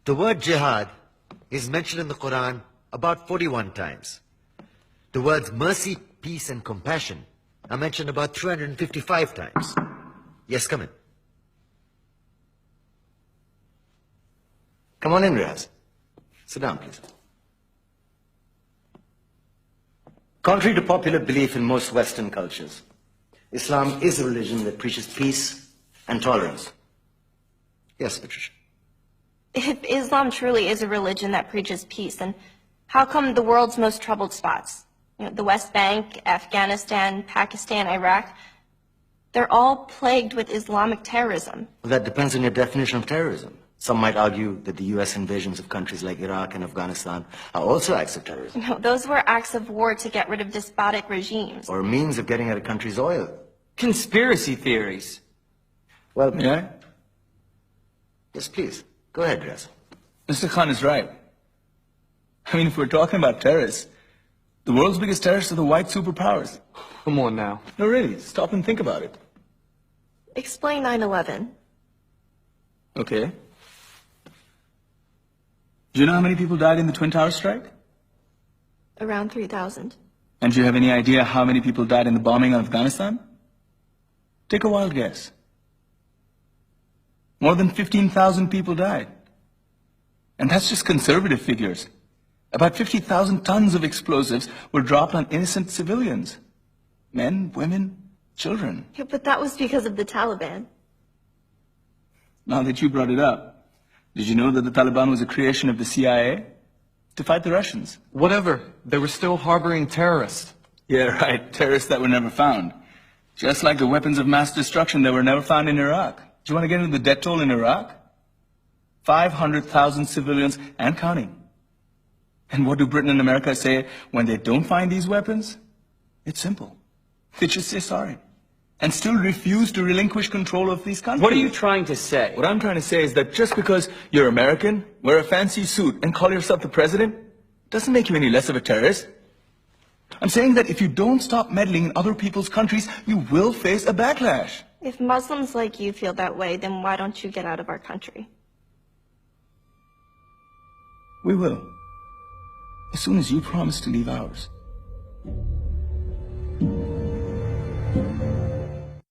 The word jihad is mentioned in the Quran about 41 times. The words mercy, peace, and compassion are mentioned about 355 times. Yes, come in. Come on in, Riaz. Sit down, please. Contrary to popular belief in most Western cultures, Islam is a religion that preaches peace and tolerance. Yes, Patricia. If Islam truly is a religion that preaches peace, then how come the world's most troubled spots, the West Bank, Afghanistan, Pakistan, Iraq, they're all plagued with Islamic terrorism? Well, that depends on your definition of terrorism. Some might argue that the U.S. invasions of countries like Iraq and Afghanistan are also acts of terrorism. No, those were acts of war to get rid of despotic regimes. Or a means of getting at a country's oil. Conspiracy theories. Well, Yeah? Yes, please. Go ahead, Riaz. Mr. Khan is right. I mean, if we're talking about terrorists, the world's biggest terrorists are the white superpowers. Come on now. No, really, stop and think about it. Explain 9/11. Okay. Do you know how many people died in the Twin Towers strike? Around 3,000. And do you have any idea how many people died in the bombing of Afghanistan? Take a wild guess. More than 15,000 people died. And that's just conservative figures. About 50,000 tons of explosives were dropped on innocent civilians. Men, women, children. Yeah, but that was because of the Taliban. Now that you brought it up, did you know that the Taliban was a creation of the CIA? To fight the Russians. Whatever. They were still harboring terrorists. Yeah, right. Terrorists that were never found. Just like the weapons of mass destruction that were never found in Iraq. Do you want to get into the death toll in Iraq? 500,000 civilians and counting. And what do Britain and America say when they don't find these weapons? It's simple. They just say sorry. And still refuse to relinquish control of these countries. What are you trying to say? What I'm trying to say is that just because you're American, wear a fancy suit, and call yourself the president, doesn't make you any less of a terrorist. I'm saying that if you don't stop meddling in other people's countries, you will face a backlash. If Muslims like you feel that way, then why don't you get out of our country? We will. As soon as you promise to leave ours.